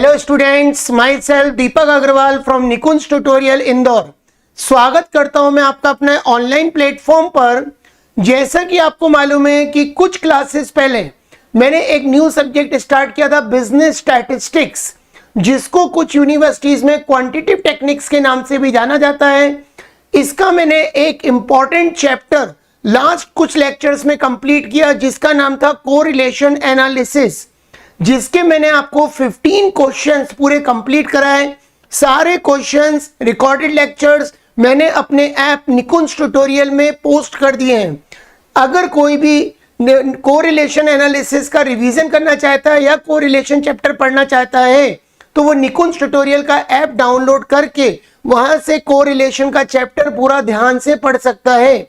Hello students, myself Deepak Agrawal from Nikunj tutorial Indore. स्वागत करता हूं मैं आपका अपने ऑनलाइन प्लेटफॉर्म पर। जैसा कि आपको मालूम है कि कुछ क्लासेस पहले मैंने एक न्यू सब्जेक्ट स्टार्ट किया था, बिजनेस स्टैटिस्टिक्स, जिसको कुछ यूनिवर्सिटीज में क्वांटिटेटिव टेक्निक्स के नाम से भी जाना जाता है। इसका मैंने एक इंपॉर्टेंट चैप्टर लास्ट कुछ लेक्चर्स में कंप्लीट किया, जिसका नाम था कोरिलेशन एनालिसिस, जिसके मैंने आपको 15 क्वेश्चंस पूरे कंप्लीट कराए। सारे क्वेश्चंस रिकॉर्डेड लेक्चर्स मैंने अपने ऐप निकुंज ट्यूटोरियल में पोस्ट कर दिए हैं। अगर कोई भी कोरिलेशन एनालिसिस का रिवीजन करना चाहता है या कोरिलेशन चैप्टर पढ़ना चाहता है तो वो निकुंज ट्यूटोरियल का ऐप डाउनलोड करके वहां से कोरिलेशन का चैप्टर पूरा ध्यान से पढ़ सकता है।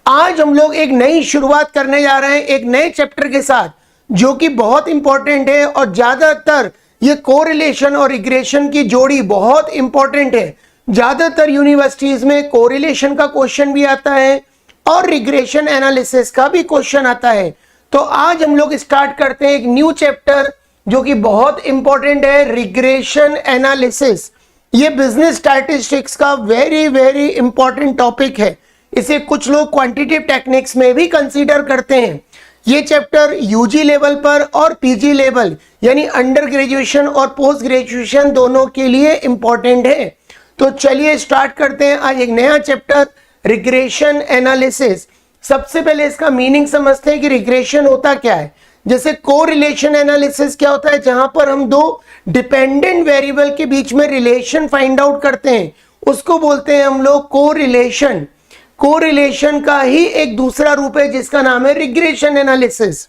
आज हम लोग एक नई शुरुआत करने जा रहे हैं, एक नए चैप्टर के साथ, जो कि बहुत इंपॉर्टेंट है और ज्यादातर ये कोरिलेशन और रिग्रेशन की जोड़ी बहुत इंपॉर्टेंट है। ज्यादातर यूनिवर्सिटीज में कोरिलेशन का क्वेश्चन भी आता है और रिग्रेशन एनालिसिस का भी क्वेश्चन आता है। तो आज हम लोग स्टार्ट करते हैं एक न्यू चैप्टर जो कि बहुत इंपॉर्टेंट है, रिग्रेशन एनालिसिस। ये बिजनेस स्टैटिस्टिक्स का वेरी वेरी इंपॉर्टेंट टॉपिक है। इसे कुछ लोग क्वांटिटेटिव टेक्निक्स में भी कंसीडर करते हैं। ये चैप्टर यूजी लेवल पर और पीजी लेवल यानी अंडर ग्रेजुएशन और पोस्ट ग्रेजुएशन दोनों के लिए इंपॉर्टेंट है। तो चलिए स्टार्ट करते हैं आज एक नया चैप्टर, रिग्रेशन एनालिसिस। सबसे पहले इसका मीनिंग समझते हैं कि रिग्रेशन होता क्या है। जैसे कोरिलेशन एनालिसिस क्या होता है, जहां पर हम दो डिपेंडेंट वेरिएबल के बीच में रिलेशन फाइंड आउट करते हैं, उसको बोलते हैं हम लोग कोरिलेशन। कोरिलेशन का ही एक दूसरा रूप है जिसका नाम है regression analysis.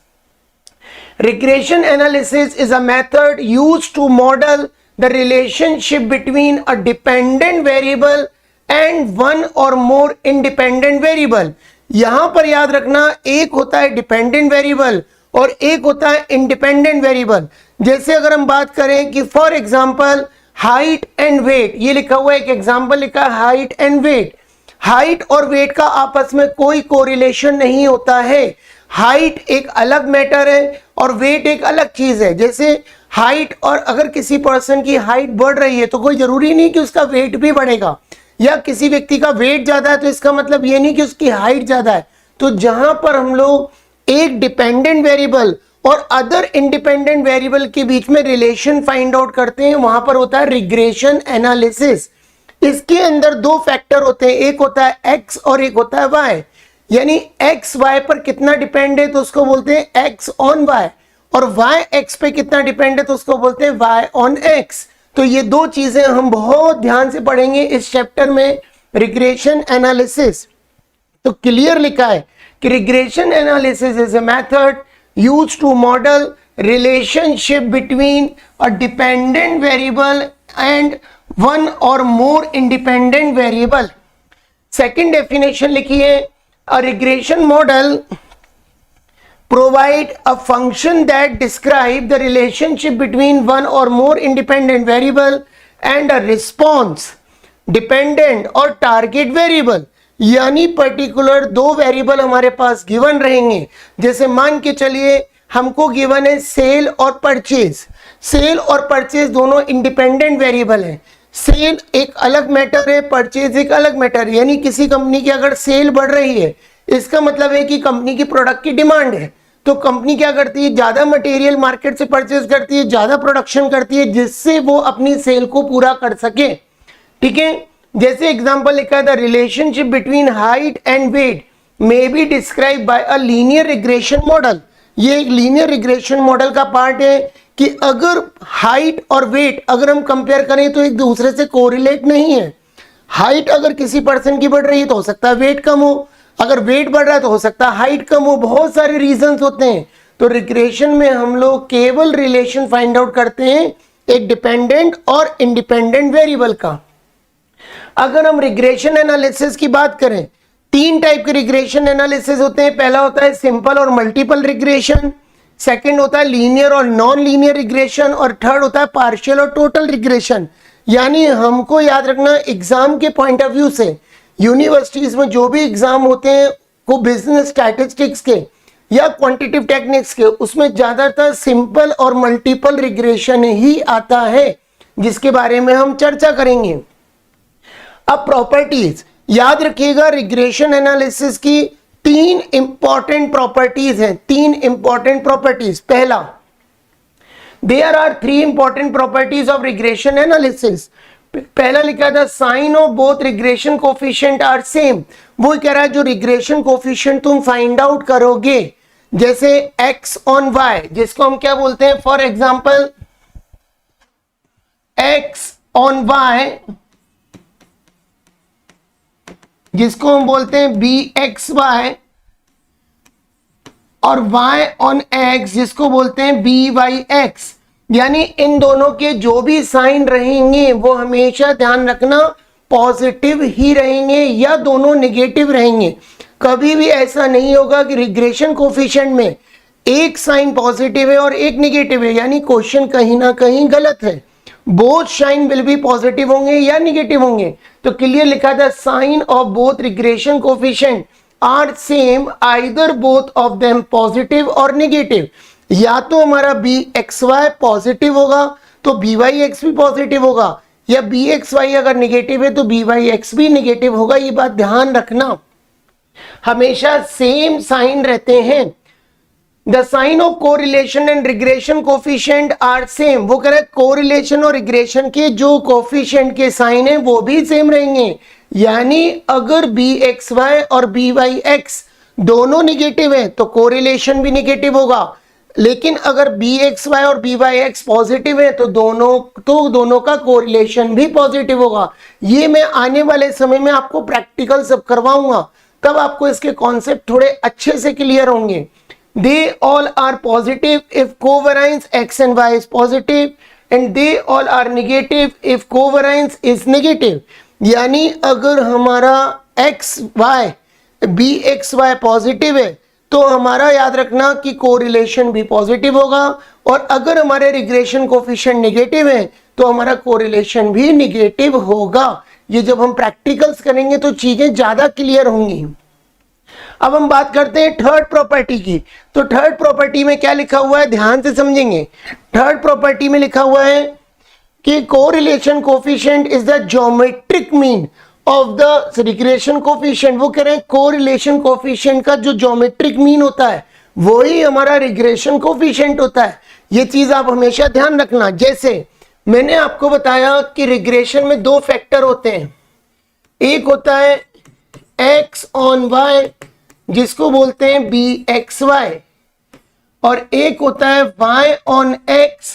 Regression analysis is a method used to model the relationship between a dependent variable and one और मोर इंडिपेंडेंट वेरिएबल। यहां पर याद रखना, एक होता है डिपेंडेंट वेरिएबल और एक होता है इंडिपेंडेंट वेरिएबल। जैसे अगर हम बात करें कि for example height and weight, ये लिखा हुआ है, एक एग्जांपल लिखा है हाइट एंड वेट। हाइट और वेट का आपस में कोई कोरिलेशन नहीं होता है। हाइट एक अलग मैटर है और वेट एक अलग चीज है। जैसे हाइट, और अगर किसी पर्सन की हाइट बढ़ रही है तो कोई जरूरी नहीं कि उसका वेट भी बढ़ेगा, या किसी व्यक्ति का वेट ज्यादा है तो इसका मतलब ये नहीं कि उसकी हाइट ज्यादा है। तो जहां पर हम लोग एक डिपेंडेंट वेरिएबल और अदर इंडिपेंडेंट वेरिएबल के बीच में रिलेशन फाइंड आउट करते हैं, वहां पर होता है रिग्रेशन एनालिसिस। इसके अंदर दो फैक्टर होते हैं, एक होता है एक्स और एक होता है वाई। यानी एक्स वाई पर कितना डिपेंड है तो उसको बोलते हैं एक्स ऑन वाई, और वाई एक्स पे कितना डिपेंड है तो उसको बोलते हैं वाई ऑन एक्स। तो ये दो चीजें हम बहुत ध्यान से पढ़ेंगे इस चैप्टर में, रिग्रेशन एनालिसिस। तो क्लियर लिखा है कि regression analysis is a method used to model relationship between a dependent variable and one और more independent variable. Second definition लिखिए, a regression model provide a function that describe the relationship between one और more independent variable and a response dependent और target variable. यानी particular दो variable हमारे पास given रहेंगे। जैसे मान के चलिए हमको गिवन है सेल और परचेज। सेल और परचेज दोनों इंडिपेंडेंट वेरिएबल है। सेल एक अलग मैटर है, परचेज एक अलग मैटर है। यानी किसी कंपनी की अगर सेल बढ़ रही है, इसका मतलब है कि कंपनी की प्रोडक्ट की डिमांड है। तो कंपनी क्या करती है, ज्यादा मटेरियल मार्केट से परचेज करती है, ज्यादा प्रोडक्शन करती है, जिससे वो अपनी सेल को पूरा कर सके। ठीक है, जैसे एग्जांपल लिखा है, the relationship between height and weight may be describe by a linear regression model. ये एक लीनियर रिग्रेशन मॉडल का पार्ट है कि अगर हाइट और वेट अगर हम कंपेयर करें तो एक दूसरे से कोरिलेट नहीं है। हाइट अगर किसी पर्सन की बढ़ रही है तो हो सकता है वेट कम हो, अगर वेट बढ़ रहा है तो हो सकता है हाइट कम हो। बहुत सारे रीजंस होते हैं। तो रिग्रेशन में हम लोग केवल रिलेशन फाइंड आउट करते हैं एक डिपेंडेंट और इंडिपेंडेंट वेरिएबल का। अगर हम रिग्रेशन एनालिसिस की बात करें, तीन टाइप के रिग्रेशन एनालिसिस होते हैं। पहला होता है सिंपल और मल्टीपल रिग्रेशन, सेकंड होता है लीनियर और नॉन लीनियर रिग्रेशन, और थर्ड होता है पार्शियल और टोटल रिग्रेशन। यानी हमको याद रखना, एग्जाम के पॉइंट ऑफ व्यू से यूनिवर्सिटीज में जो भी एग्जाम होते हैं वो बिजनेस स्टैटिस्टिक्स के या क्वांटिटेटिव टेक्निक्स के, उसमें ज्यादातर सिंपल और मल्टीपल रिग्रेशन ही आता है, जिसके बारे में हम चर्चा करेंगे। अब प्रॉपर्टीज याद रखिएगा, रिग्रेशन एनालिसिस की 3 इंपॉर्टेंट प्रॉपर्टीज हैं, 3 इंपॉर्टेंट प्रॉपर्टीज। पहला, there are 3 important properties of regression analysis. पहला लिखा था sign of both regression coefficient are same. वो कह रहा है जो रिग्रेशन कोफिशिएंट तुम फाइंड आउट करोगे, जैसे x ऑन y, जिसको हम क्या बोलते हैं, for example x on y, जिसको हम बोलते हैं bxy, और y ऑन x, जिसको बोलते हैं byx। यानी इन दोनों के जो भी साइन रहेंगे वो हमेशा ध्यान रखना पॉजिटिव ही रहेंगे या दोनों नेगेटिव रहेंगे। कभी भी ऐसा नहीं होगा कि रिग्रेशन कोफिशिएंट में एक साइन पॉजिटिव है और एक नेगेटिव है, यानी क्वेश्चन कहीं ना कहीं गलत है। Both sign will be positive होंगे या नेगेटिव होंगे। तो क्लियर लिखा था sign of both regression coefficient are same, either both of them positive or negative. या तो हमारा bxy पॉजिटिव होगा तो byx भी पॉजिटिव होगा, या bxy अगर नेगेटिव है तो byx भी नेगेटिव होगा। ये बात ध्यान रखना, हमेशा सेम साइन रहते हैं। The sign of correlation and regression coefficient are same. वो कह रहा है कोरिलेशन और रिग्रेशन के जो कोफिशिएंट के साइन है वो भी सेम रहेंगे। यानी अगर bxy और byx दोनों नेगेटिव है तो कोरिलेशन भी नेगेटिव होगा, लेकिन अगर bxy और byx पॉजिटिव है तो दोनों का कोरिलेशन भी पॉजिटिव होगा। ये मैं आने वाले समय में आपको प्रैक्टिकल सब करवाऊंगा, तब आपको इसके कॉन्सेप्ट थोड़े अच्छे से क्लियर होंगे। They all are positive if covariance x and y is positive, and they all are negative if covariance is negative. यानी अगर हमारा xy bxy पॉजिटिव है तो हमारा याद रखना कि कोरिलेशन भी पॉजिटिव होगा, और अगर हमारे रिग्रेशन कोफिशिएंट नेगेटिव है तो हमारा कोरिलेशन भी नेगेटिव होगा। ये जब हम प्रैक्टिकल्स करेंगे तो चीजें ज्यादा क्लियर होंगी। अब हम बात करते हैं थर्ड प्रॉपर्टी की। तो थर्ड प्रॉपर्टी में क्या लिखा हुआ है, ध्यान से समझेंगे। थर्ड प्रॉपर्टी में लिखा हुआ है कि correlation coefficient is the geometric mean of the regression coefficient. वो कह रहे हैं कोरिलेशन कोफिशिएंट का जो ज्योमेट्रिक मीन होता है वही हमारा रिग्रेशन कोफिशिएंट होता है। ये चीज आप हमेशा ध्यान रखना। जैसे मैंने आपको बताया कि रिग्रेशन में 2 फैक्टर होते हैं, एक होता है x ऑन y, जिसको बोलते हैं bxy, और एक होता है y ऑन x,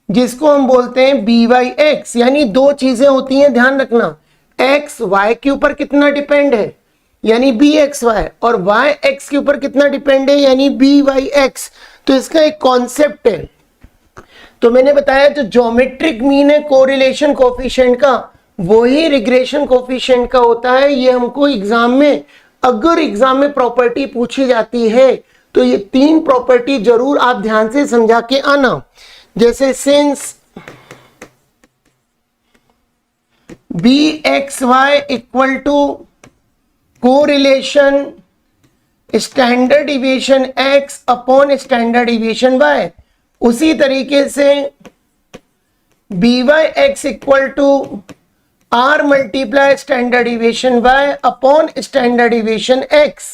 जिसको हम बोलते हैं byx। यानी 2 चीजें होती हैं, ध्यान रखना। x y के ऊपर कितना डिपेंड है, यानी bxy, और y x के ऊपर कितना डिपेंड है, यानी byx। तो इसका एक कॉन्सेप्ट है। तो मैंने बताया जो ज्योमेट्रिक मीन है कोरिलेशन कोफिशिएंट का वही रिग्रेशन कोफिशिएंट का होता है। ये हमको एग्जाम में, अगर एग्जाम में प्रॉपर्टी पूछी जाती है तो ये 3 प्रॉपर्टी जरूर आप ध्यान से समझा के आना। जैसे since bxy equal to correlation standard deviation x upon standard deviation y, उसी तरीके से byx equal to r multiply standard deviation y upon standard deviation x।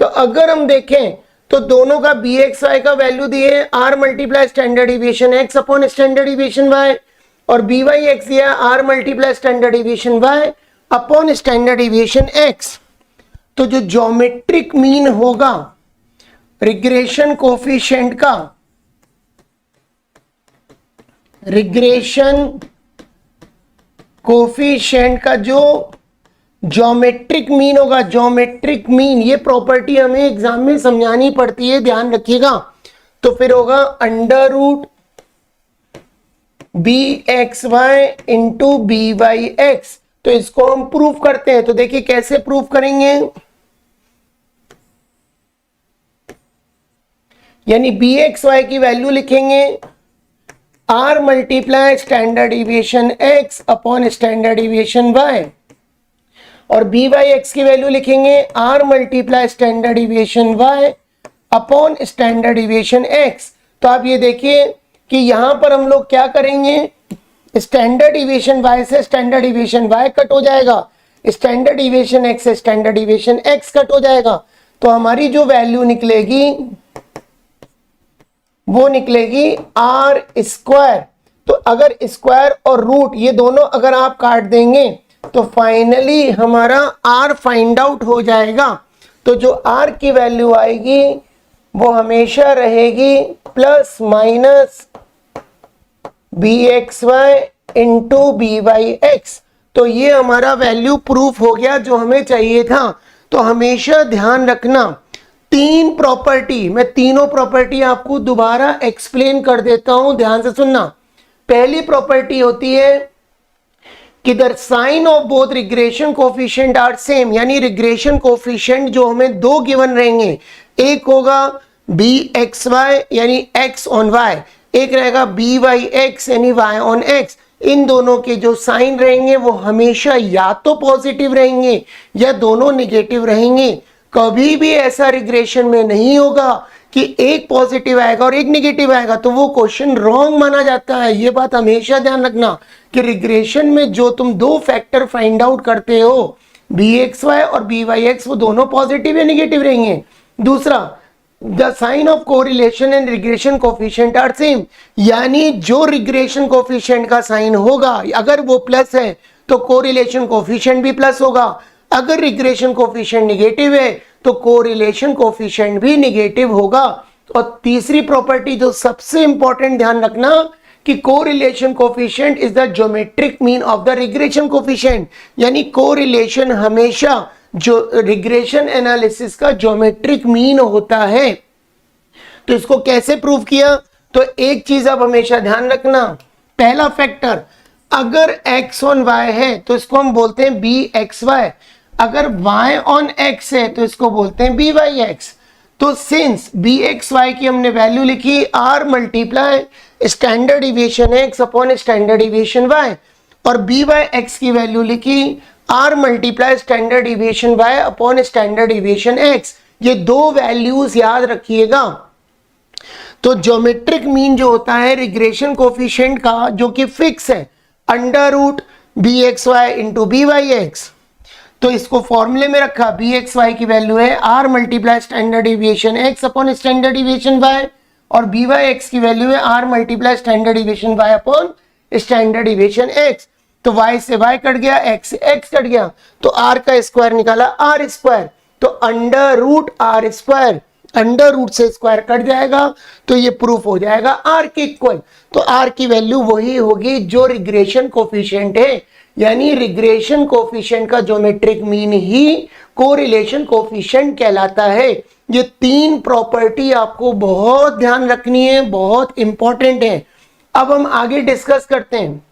तो अगर हम देखें तो दोनों का bxy का वैल्यू दिए r multiply standard deviation x upon standard deviation y, और byx दिया r multiply standard deviation y upon standard deviation x। तो जो ज्योमेट्रिक मीन होगा रिग्रेशन कोफिशिएंट का, रिग्रेशन कोफिशिएंट का जो ज्योमेट्रिक मीन होगा, ज्योमेट्रिक मीन, ये प्रॉपर्टी हमें एग्जाम में समझानी पड़ती है, ध्यान रखिएगा। तो फिर होगा under root bxy into byx। तो इसको हम प्रूव करते हैं। तो देखिए कैसे प्रूव करेंगे, यानी bxy की वैल्यू लिखेंगे r multiply standard deviation x upon standard deviation y, और byx की वैल्यू लिखेंगे r multiply standard deviation y upon standard deviation x। तो आप ये देखिए कि यहां पर हम लोग क्या करेंगे, स्टैंडर्ड डिविएशन y से स्टैंडर्ड डिविएशन y कट हो जाएगा, स्टैंडर्ड डिविएशन x से स्टैंडर्ड डिविएशन x कट हो जाएगा। तो हमारी जो वैल्यू निकलेगी वो निकलेगी आर स्क्वायर। तो अगर स्क्वायर और रूट ये दोनों अगर आप काट देंगे तो फाइनली हमारा आर फाइंड आउट हो जाएगा। तो जो आर की वैल्यू आएगी वो हमेशा रहेगी plus minus B X Y into B Y X. तो ये हमारा वैल्यू प्रूफ हो गया जो हमें चाहिए था। तो हमेशा ध्यान रखना, तीन प्रॉपर्टी, मैं तीनों प्रॉपर्टी आपको दोबारा एक्सप्लेन कर देता हूं, ध्यान से सुनना। पहली प्रॉपर्टी होती है कि the sign of both regression coefficient are same, यानी रिग्रेशन कोफिशिएंट जो हमें दो गिवन रहेंगे, एक होगा बी एक्स वाई यानी एक्स ऑन वाई, एक रहेगा बी वाई एक्स यानी वाई ऑन एक्स। इन दोनों के जो साइन रहेंगे वो हमेशा या तो पॉजिटिव रहेंगे या दोनों निगेटिव रहेंगे। कभी भी ऐसा रिग्रेशन में नहीं होगा कि एक पॉजिटिव आएगा और एक निगेटिव आएगा, तो वो क्वेश्चन रॉन्ग माना जाता है। ये बात हमेशा ध्यान रखना कि रिग्रेशन में जो तुम दो फैक्टर फाइंड आउट करते हो बी एक्स वाई और बी वाई एक्स, वो दोनों पॉजिटिव या निगेटिव रहेंगे। दूसरा, the sign of correlation and regression coefficient are same, यानी जो रिग्रेशन कोफिशिएंट का साइन होगा अगर वो प्लस है तो कोरिलेशन कोफिशिएंट भी प्लस होगा, अगर रिग्रेशन कोफिशिएंट निगेटिव है तो कोरिलेशन कोफिशिएंट भी निगेटिव होगा। और तीसरी प्रॉपर्टी जो सबसे इंपॉर्टेंट ध्यान रखना कि correlation coefficient is the geometric mean of the regression coefficient, यानी कोरिलेशन हमेशा जो रिग्रेशन एनालिसिस का ज्योमेट्रिक मीन होता है। तो इसको कैसे प्रूव किया, तो एक चीज आप हमेशा ध्यान रखना, पहला फैक्टर अगर x ऑन y है तो इसको हम बोलते हैं बी एक्स वाई, अगर y ऑन x है तो इसको बोलते हैं बी वाई एक्स। तो सिंस बी एक्स वाई की हमने वैल्यू लिखी r multiply standard deviation x upon standard deviation y, और बी वाई एक्स की वैल्यू लिखी r multiply standard deviation y upon standard deviation x। ये दो वैल्यूज याद रखिएगा। तो ज्योमेट्रिक मीन जो होता है रिग्रेशन कोफिशिएंट का जो कि फिक्स है, under root B X Y into B Y X. तो इसको फॉर्मूले में रखा, बी एक्स वाई की वैल्यू है R multiply standard deviation X upon standard deviation Y, और बी वाई एक्स की वैल्यू है R multiply standard deviation Y upon standard deviation X. तो y से y कट गया, x से x कट गया, तो r का स्क्वायर निकाला r स्क्वायर। तो under root are square, under root से स्क्वायर कट जाएगा तो ये प्रूफ हो जाएगा r के इक्वल। तो r की वैल्यू वही होगी जो रिग्रेशन कोफिशिएंट है, यानी रिग्रेशन कोफिशिएंट का geometric mean he correlation coefficient कहलाता है। ये तीन प्रॉपर्टी आपको बहुत ध्यान रखनी है, बहुत इंपॉर्टेंट है। अब हम आगे डिस्कस करते हैं।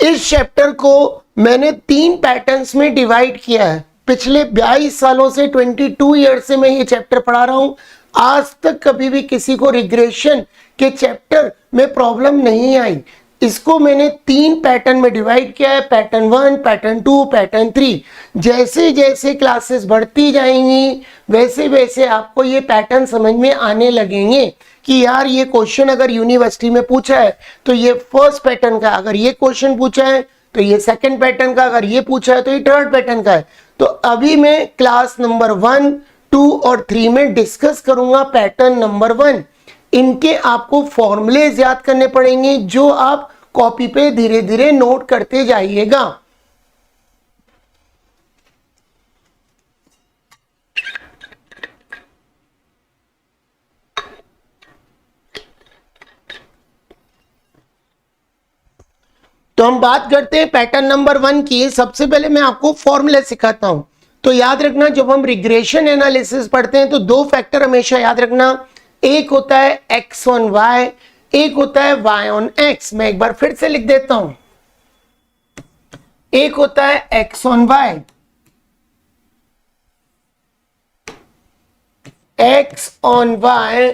इस चैप्टर को मैंने तीन पैटर्न्स में डिवाइड किया है। पिछले 22 सालों से 22 ईयर से मैं ये चैप्टर पढ़ा रहा हूं, आज तक कभी भी किसी को रिग्रेशन के चैप्टर में प्रॉब्लम नहीं आई। इसको मैंने तीन पैटर्न में डिवाइड किया है, पैटर्न 1, पैटर्न 2, पैटर्न 3। जैसे जैसे क्लासेस बढ़ती जाएंगी वैसे वैसे आपको ये पैटर्न समझ में आने लगेंगे कि यार ये क्वेश्चन अगर यूनिवर्सिटी में पूछा है तो ये फर्स्ट पैटर्न का, अगर ये क्वेश्चन पूछा है तो ये सेकंड पैटर्न का, अगर ये पूछा है तो ये थर्ड पैटर्न का है। तो अभी मैं क्लास नंबर 1, 2 और 3 में डिस्कस करूंगा पैटर्न नंबर 1। इनके आपको फॉर्मूलेज याद करने पड़ेंगे जो आप कॉपी पे धीरे धीरे नोट करते जाइएगा। तो हम बात करते हैं पैटर्न नंबर 1 की। सबसे पहले मैं आपको फॉर्मूला सिखाता हूं। तो याद रखना, जब हम रिग्रेशन एनालिसिस पढ़ते हैं तो दो फैक्टर हमेशा याद रखना, एक होता है x ऑन y, एक होता है y ऑन x। मैं एक बार फिर से लिख देता हूं, एक होता है x on y, x on y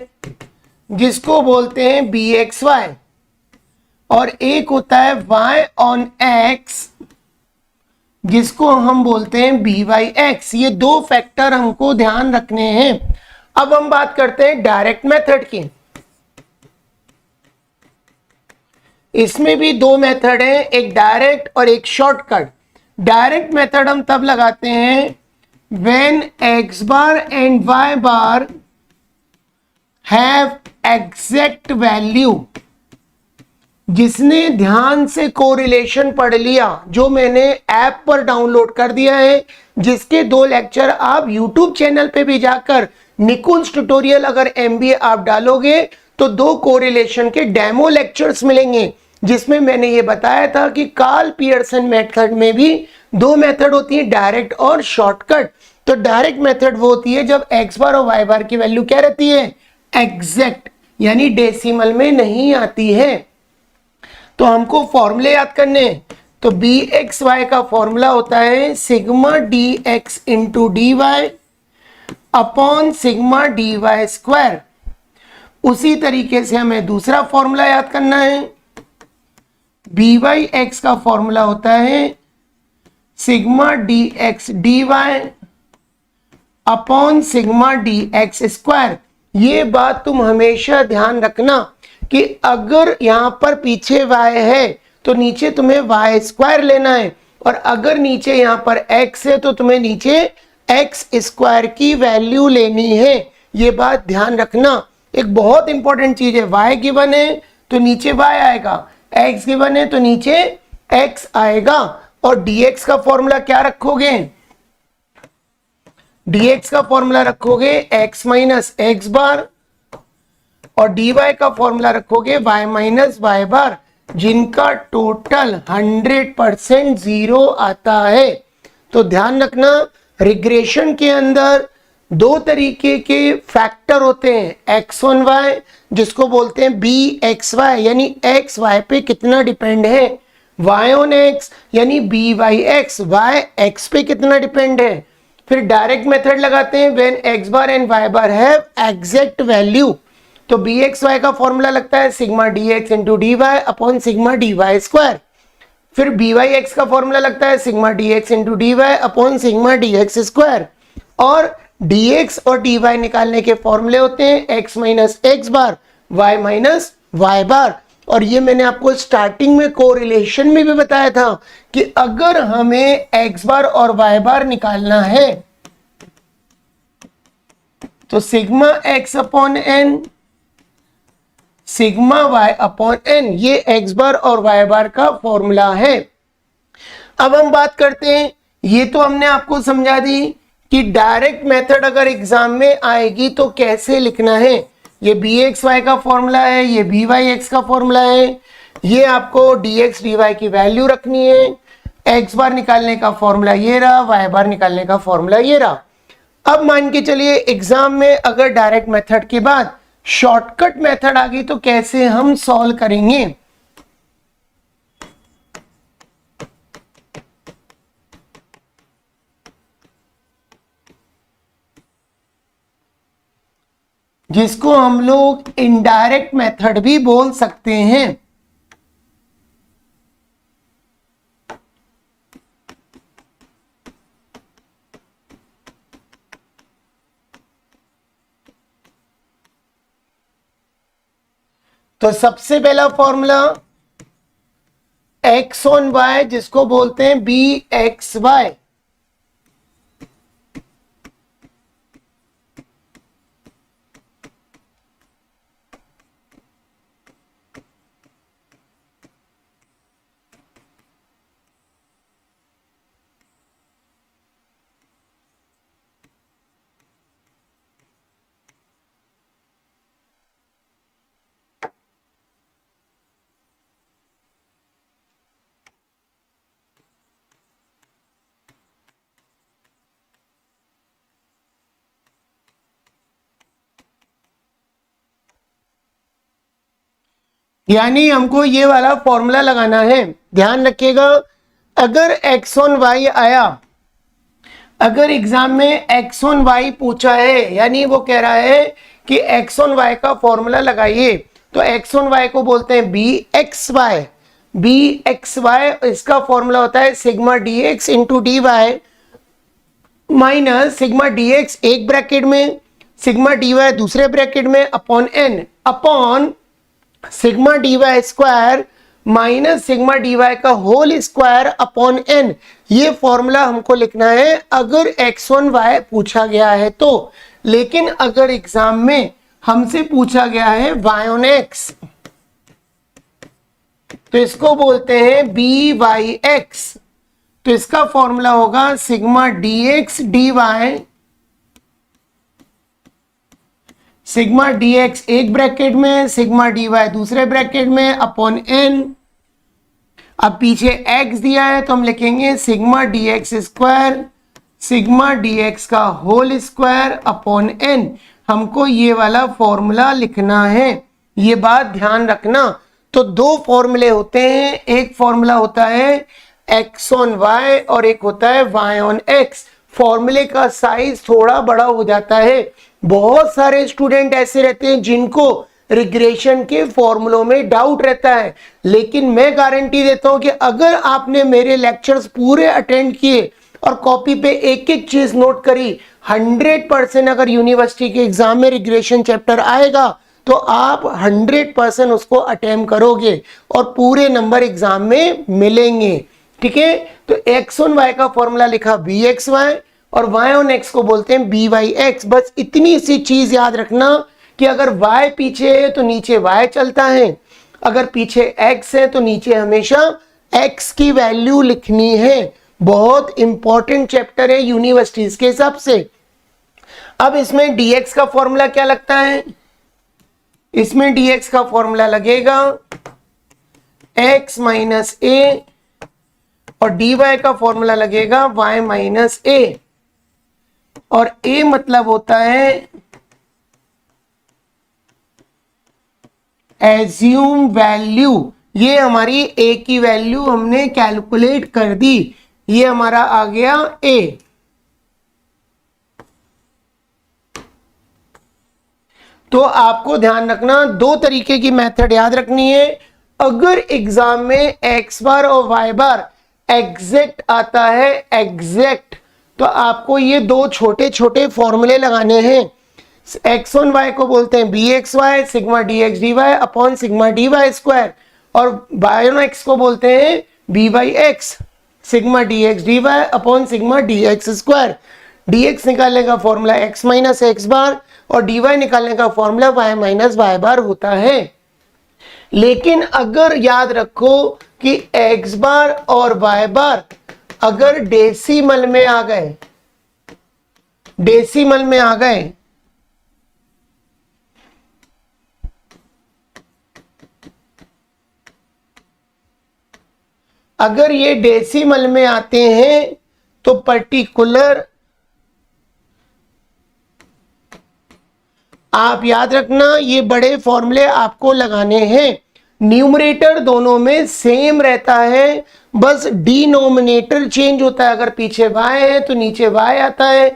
जिसको बोलते हैं bxy, और एक होता है y ऑन x जिसको हम बोलते हैं by x। ये दो फैक्टर हमको ध्यान रखने हैं। अब हम बात करते हैं डायरेक्ट मेथड की। इसमें भी दो मेथड हैं, एक डायरेक्ट और एक शॉर्टकट। डायरेक्ट मेथड हम तब लगाते हैं when x bar and y bar have exact value. जिसने ध्यान से कोरिलेशन पढ़ लिया, जो मैंने ऐप पर डाउनलोड कर दिया है, जिसके 2 लेक्चर आप YouTube चैनल पे भी जाकर निकुंज ट्यूटोरियल अगर MBA आप डालोगे तो 2 कोरिलेशन के डेमो लेक्चर्स मिलेंगे, जिसमें मैंने ये बताया था कि कार्ल पियर्सन मेथड में भी 2 मेथड होती है, डायरेक्ट और शॉर्टकट। तो डायरेक्ट मेथड वो होती है जब x बार और y बार की वैल्यू क्या रहती है, एग्जैक्ट, यानी डेसिमल में नहीं आती है। तो हमको फॉर्मूले याद करने हैं। तो bxy का फॉर्मूला होता है sigma dx into D Y upon sigma D Y square. उसी तरीके से हमें दूसरा फॉर्मूला याद करना है। byx का फॉर्मूला होता है sigma dx dy upon sigma dx square. ये बात तुम हमेशा ध्यान रखना कि अगर यहां पर पीछे y है तो नीचे तुम्हें y स्क्वायर लेना है, और अगर नीचे यहां पर x है तो तुम्हें नीचे x स्क्वायर की वैल्यू लेनी है। ये बात ध्यान रखना, एक बहुत इंपॉर्टेंट चीज है। y गिवन है तो नीचे y आएगा, x गिवन है तो नीचे x आएगा। और dx का फॉर्मूला क्या रखोगे, dx का फॉर्मूला रखोगे x माइनस एक्स बार, और dy का फॉर्मूला रखोगे y माइनस वाई बार, जिनका टोटल 100% 0 आता है। तो ध्यान रखना, रिग्रेशन के अंदर 2 तरीके के फैक्टर होते हैं, x1y जिसको बोलते हैं bxy यानी x y पे कितना डिपेंड है, y on x यानी byx y x पे कितना डिपेंड है। फिर डायरेक्ट मेथड लगाते हैं when x bar and y bar have exact value. तो bxy का फॉर्मूला लगता है sigma dx into D Y upon sigma D Y square. फिर byx का फॉर्मूला लगता है sigma dx into D Y upon sigma dx square. और dx और dy निकालने के फॉर्मूले होते हैं x माइनस एक्स बार y माइनस वाई बार। और ये मैंने आपको स्टार्टिंग में कोरिलेशन में भी बताया था कि अगर हमें x बार और y बार निकालना है तो sigma x upon N sigma y upon N, ये x बार और y बार का फॉर्मूला है। अब हम बात करते हैं, ये तो हमने आपको समझा दी कि डायरेक्ट मेथड अगर एग्जाम में आएगी तो कैसे लिखना है। ये bxy का फॉर्मूला है, ये byx का फॉर्मूला है, ये आपको dx dy की वैल्यू रखनी है, x बार निकालने का फॉर्मूला ये रहा, y बार निकालने का फॉर्मूला ये रहा। अब मान के चलिए एग्जाम में अगर डायरेक्ट मेथड के बाद शॉर्टकट मेथड आ गई तो कैसे हम सॉल्व करेंगे। जिसको हम लोग इनडायरेक्ट मेथड भी बोल सकते हैं। तो सबसे पहला फॉर्मूला x ऑन y जिसको बोलते हैं bxy। यानी हमको ये वाला फॉर्मूला लगाना है। ध्यान रखिएगा, अगर x ऑन y आया, अगर एग्जाम में x ऑन y पूछा है, यानी वो कह रहा है कि x ऑन y का फॉर्मूला लगाइए, तो x ऑन y को बोलते हैं bxy। bxy इसका फॉर्मूला होता है sigma dx into dy minus sigma dx एक ब्रैकेट में सिग्मा डी वाई दूसरे ब्रैकेट में upon N upon sigma D Y square minus sigma D Y का होल स्क्वायर अपॉन एन। ये फॉर्मूला हमको लिखना है अगर x1y पूछा गया है तो। लेकिन अगर एग्जाम में हमसे पूछा गया है y ऑन x तो इसको बोलते हैं by(x). तो इसका फॉर्मूला होगा sigma dx dy, sigma dx एक ब्रैकेट में, सिग्मा dy दूसरे ब्रैकेट में अपॉन n। अब पीछे x दिया है तो हम लिखेंगे sigma dx square sigma dx का होल स्क्वायर अपॉन n। हमको ये वाला फॉर्मूला लिखना है, ये बात ध्यान रखना। तो दो फॉर्मूले होते हैं, एक फॉर्मूला होता है x ऑन y और एक होता है y ऑन x। फॉर्मूले का साइज थोड़ा बड़ा हो जाता है। बहुत सारे स्टूडेंट ऐसे रहते हैं जिनको रिग्रेशन के फॉर्मूलों में डाउट रहता है, लेकिन मैं गारंटी देता हूं कि अगर आपने मेरे लेक्चर्स पूरे अटेंड किए और कॉपी पे एक एक चीज नोट करी, 100% अगर यूनिवर्सिटी के एग्जाम में रिग्रेशन चैप्टर आएगा तो आप 100% उसको अटेम्प्ट करोगे और पूरे नंबर एग्जाम में मिलेंगे। ठीक है, तो x ऑन y का फॉर्मूला लिखा bxy और y ऑन x को बोलते हैं byx। बस इतनी सी चीज याद रखना कि अगर y पीछे है तो नीचे y चलता है, अगर पीछे x है तो नीचे हमेशा x की वैल्यू लिखनी है। बहुत इंपॉर्टेंट चैप्टर है यूनिवर्सिटीज के हिसाब से। अब इसमें dx का फॉर्मूला क्या लगता है? इसमें dx का फॉर्मूला लगेगा x माइनस a और dy का फॉर्मूला लगेगा y माइनस a। और a मतलब होता है एज्यूम वैल्यू। ये हमारी a की वैल्यू हमने कैलकुलेट कर दी, ये हमारा आ गया a। तो आपको ध्यान रखना, दो तरीके की मेथड याद रखनी है। अगर एग्जाम में x बार और y बार एग्जैक्ट आता है, एग्जैक्ट, तो आपको ये दो छोटे छोटे फॉर्मूले लगाने हैं। x ऑन y को बोलते हैं bxy sigma dx dy upon sigma dy square और y ऑन x को बोलते हैं b/x sigma dx dy upon sigma dx square. dx निकालने का formula x minus x bar और dy निकालने का फॉर्मूला y माइनस y बार होता है। लेकिन अगर याद रखो कि x बार और y बार अगर डेसिमल में आ गए, डेसिमल में आ गए अगर ये डेसिमल में आते हैं तो पर्टिकुलर आप याद रखना ये बड़े फॉर्मूले आपको लगाने हैं। न्यूमरेटर दोनों में सेम रहता है, बस डिनोमिनेटर चेंज होता है। अगर पीछे y है तो नीचे y आता है,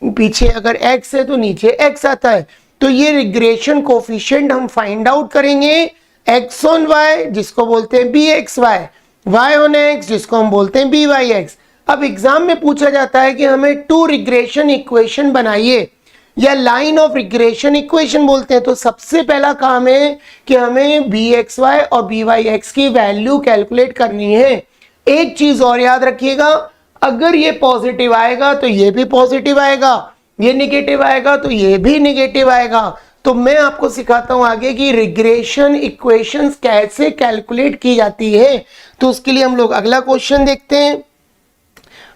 पीछे अगर x है तो नीचे x आता है। तो ये रिग्रेशन कोफिशिएंट हम फाइंड आउट करेंगे। x ऑन y जिसको बोलते हैं bxy, y ऑन x जिसको हम बोलते हैं byx। अब एग्जाम में पूछा जाता है कि हमें टू रिग्रेशन इक्वेशन बनाइए या लाइन ऑफ रिग्रेशन इक्वेशन बोलते हैं। तो सबसे पहला काम है कि हमें bxy और byx की वैल्यू कैलकुलेट करनी है। एक चीज और याद रखिएगा, अगर ये पॉजिटिव आएगा तो ये भी पॉजिटिव आएगा, ये निगेटिव आएगा तो ये भी निगेटिव आएगा। तो मैं आपको सिखाता हूं आगे कि रिग्रेशन इक्वेशंस कैसे कैलकुलेट की जाती है। तो उसके लिए हम लोग अगला क्वेश्चन देखते हैं।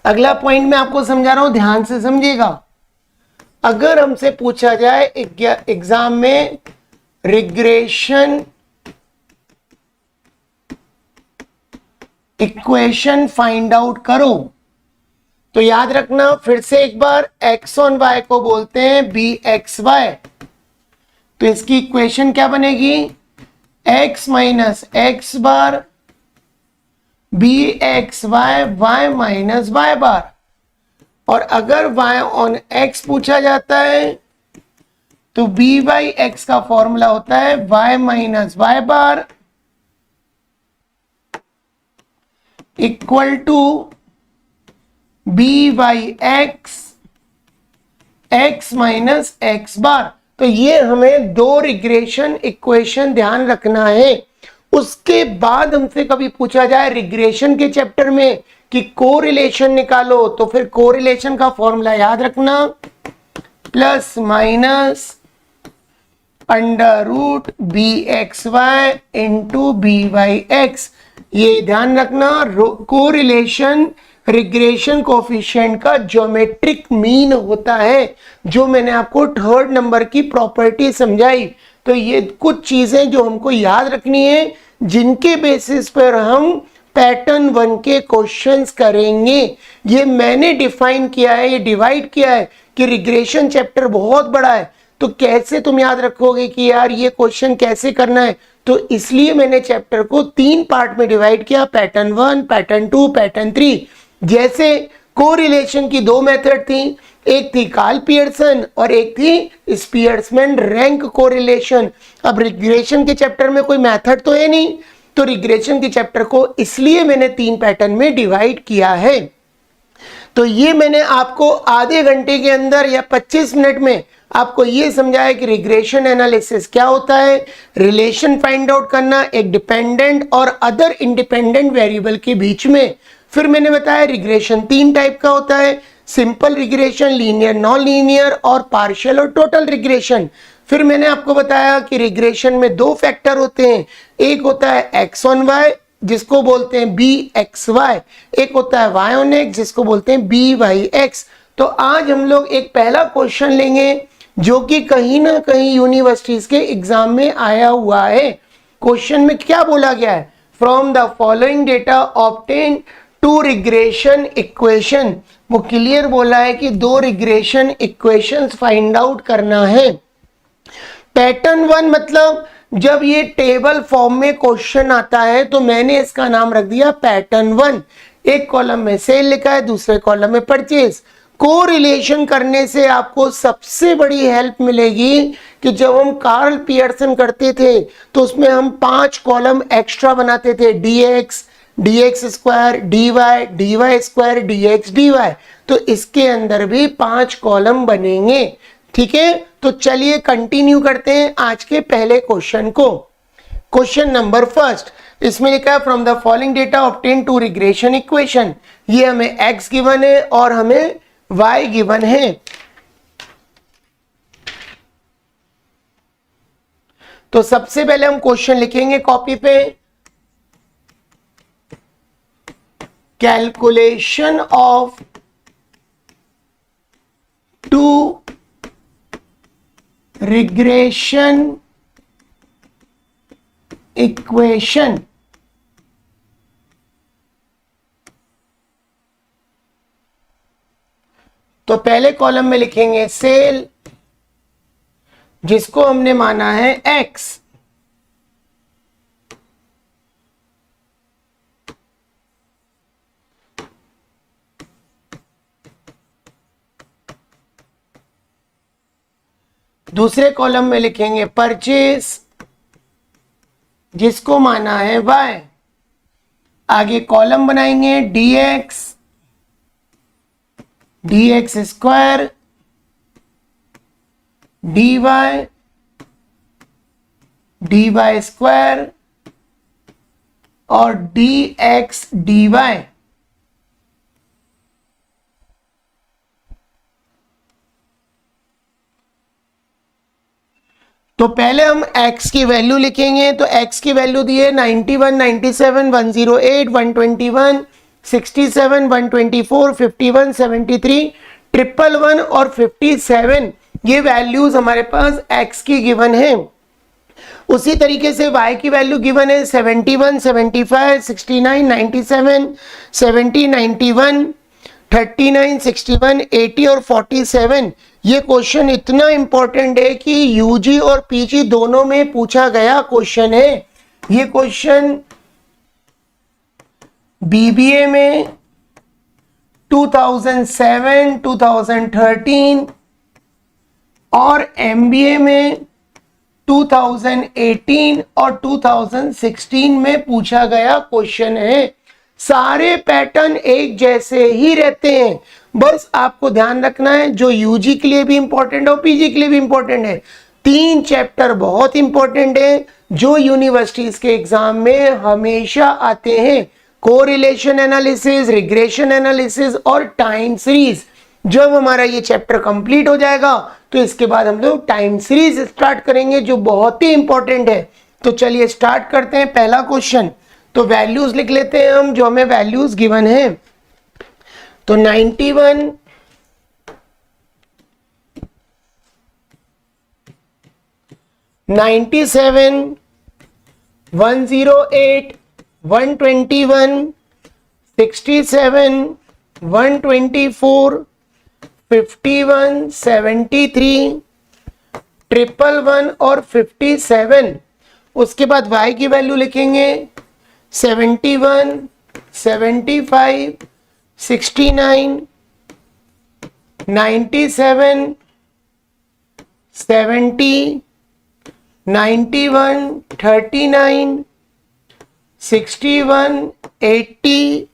अगला पॉइंट मैं आपको समझा रहा हूं, ध्यान से समझिएगा। अगर हमसे पूछा जाए एग्जाम में रिग्रेशन इक्वेशन फाइंड आउट करो, तो याद रखना फिर से एक बार, x ऑन y को बोलते हैं bxy। तो इसकी इक्वेशन क्या बनेगी? x माइनस x बार bxy y minus y bar. और अगर y ऑन x पूछा जाता है तो b/x का फॉर्मूला होता है y minus y bar equal to b/x x minus X bar. तो ये हमें दो रिग्रेशन इक्वेशन ध्यान रखना है। उसके बाद हमसे कभी पूछा जाए रिग्रेशन के चैप्टर में कि कोरिलेशन निकालो, तो फिर कोरिलेशन का फॉर्मूला याद रखना, plus minus under root B X Y into B Y X. ये ध्यान रखना, कोरिलेशन रिग्रेशन कोफिशिएंट का ज्योमेट्रिक मीन होता है, जो मैंने आपको थर्ड नंबर की प्रॉपर्टी समझाई। तो ये कुछ चीजें जो हमको याद रखनी है, जिनके बेसिस पर हम पैटर्न 1 के क्वेश्चंस करेंगे। ये मैंने डिफाइन किया है, ये डिवाइड किया है कि रिग्रेशन चैप्टर बहुत बड़ा है, तो कैसे तुम याद रखोगे कि यार ये क्वेश्चन कैसे करना है। तो इसलिए मैंने चैप्टर को 3 पार्ट में डिवाइड किया, पैटर्न 1, पैटर्न 2, पैटर्न 3। जैसे कोरिलेशन की 2 मेथड थी, एक थी कार्ल पियर्सन और एक थी स्पियर्समैन रैंक कोरिलेशन। अब रिग्रेशन के चैप्टर में कोई मेथड तो है नहीं, तो रिग्रेशन के चैप्टर को इसलिए मैंने 3 पैटर्न में डिवाइड किया है। तो ये मैंने आपको आधे घंटे के अंदर या 25 मिनट में आपको ये समझाया कि रिग्रेशन एनालिसिस क्या होता है, रिलेशन फाइंड आउट करना एक डिपेंडेंट और अदर इंडिपेंडेंट वेरिएबल के बीच में। फिर मैंने बताया रिग्रेशन 3 टाइप का होता है, simple regression, linear, non linear और पार्शियल और टोटल रिग्रेशन। फिर मैंने आपको बताया कि रिग्रेशन में 2 फैक्टर होते हैं, एक होता है एक्स ऑन वाई जिसको बोलते हैं बी एक्स वाई, एक होता है वाई ऑन एक्स जिसको बोलते हैं बी वाई एक्स। तो आज हम लोग एक पहला क्वेश्चन लेंगे जो कि कहीं ना कहीं यूनिवर्सिटीज के एग्जाम में आया हुआ है। क्वेश्चन में क्या बोला गया है, from the following data obtain 2 regression equation. वो क्लियर बोला है कि 2 रिग्रेशन इक्वेशंस फाइंड आउट करना है। पैटर्न 1 मतलब जब ये टेबल फॉर्म में क्वेश्चन आता है तो मैंने इसका नाम रख दिया पैटर्न 1। एक कॉलम में सेल लिखा है, दूसरे कॉलम में परचेज। कोरिलेशन करने से आपको सबसे बड़ी हेल्प मिलेगी कि जब हम कार्ल पियर्सन करते थे तो उसमें हम 5 कॉलम एक्स्ट्रा बनाते थे, dx, dx square, dy, dy square, dx, dy। तो इसके अंदर भी 5 कॉलम बनेंगे। ठीक है, तो चलिए कंटिन्यू करते हैं आज के पहले क्वेश्चन को। क्वेश्चन नंबर फर्स्ट, इसमें लिखा है from the following data obtain 2 regression equation. ये हमें x गिवन है और हमें y गिवन है। तो सबसे पहले हम क्वेश्चन लिखेंगे कॉपी पे, कैलकुलेशन ऑफ 2 रिग्रेशन इक्वेशन। तो पहले कॉलम में लिखेंगे सेल जिसको हमने माना है x, दूसरे कॉलम में लिखेंगे परचेज जिसको माना है y। आगे कॉलम बनाएंगे dx, dx square, dy, dy square और dx dy। तो पहले हम x की वैल्यू लिखेंगे। तो x की वैल्यू दी है 91, 97, 108, 121, 67, 124, 51, 73, 111 और 57। ये वैल्यूज हमारे पास x की गिवन है। उसी तरीके से y की वैल्यू गिवन है 71, 75, 69, 97, 70, 91, 39, 61, 80 और 47। ये क्वेश्चन इतना इंपॉर्टेंट है कि यूजी और पीजी दोनों में पूछा गया क्वेश्चन है। ये क्वेश्चन बीबीए में 2007, 2013 और एमबीए में 2018 और 2016 में पूछा गया क्वेश्चन है। सारे पैटर्न एक जैसे ही रहते हैं, बस आपको ध्यान रखना है, जो यूजी के लिए भी इंपॉर्टेंट है और पीजी के लिए भी इंपॉर्टेंट है, 3 चैप्टर बहुत इंपॉर्टेंट है जो यूनिवर्सिटीज के एग्जाम में हमेशा आते हैं। कोरिलेशन एनालिसिस, रिग्रेशन एनालिसिस और टाइम सीरीज। जब हमारा ये चैप्टर कंप्लीट हो जाएगा तो इसके बाद हम लोग टाइम सीरीज स्टार्ट करेंगे जो बहुत ही इंपॉर्टेंट है। तो चलिए स्टार्ट करते हैं। पहला क्वेश्चन, तो वैल्यूज लिख लेते हैं हम, जो हमें वैल्यूज गिवन है। तो 91, 97, 108, 121, 67, 124, 51, 73, 111 और 57। उसके बाद y की वैल्यू लिखेंगे 71, 75, 69, 97, 70, 91, 39, 61, 80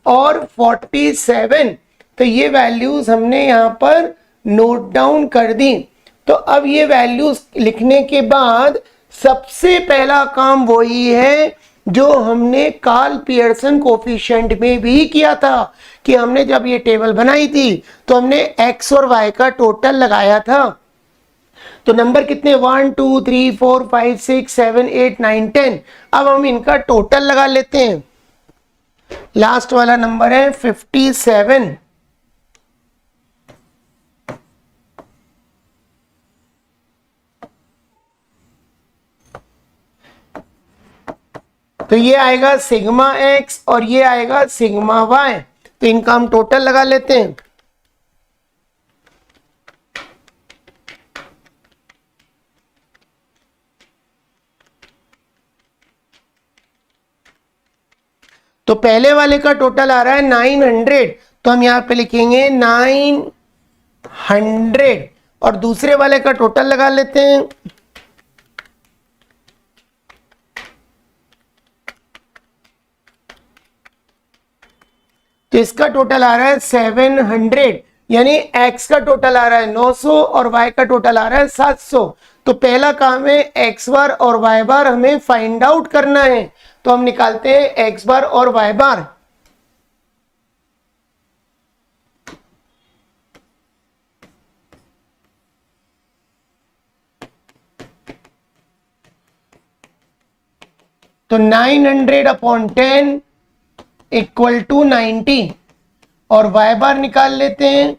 और 47। तो ये वैल्यूज हमने यहाँ पर नोट डाउन कर दी। तो अब ये वैल्यूज लिखने के बाद सबसे पहला काम वही है जो हमने कार्ल पियर्सन कोफिशिएंट में भी किया था, कि हमने जब ये टेबल बनाई थी तो हमने x और y का टोटल लगाया था। तो नंबर कितने, 1 2 3 4 5 6 7 8 9 10। अब हम इनका टोटल लगा लेते हैं। लास्ट वाला नंबर है 57। तो ये आएगा सिग्मा x और ये आएगा सिग्मा y। तो इनका हम टोटल लगा लेते हैं। तो पहले वाले का टोटल आ रहा है 900, तो हम यहां पे लिखेंगे 900 और दूसरे वाले का टोटल लगा लेते हैं। तो इसका टोटल आ रहा है 700, यानी x का टोटल आ रहा है 900 और y का टोटल आ रहा है 700। तो पहला काम है x बार और y बार हमें फाइंड आउट करना है। तो हम निकालते हैं x बार और y बार। तो 900/10 इक्वल टू 90 और y बार निकाल लेते हैं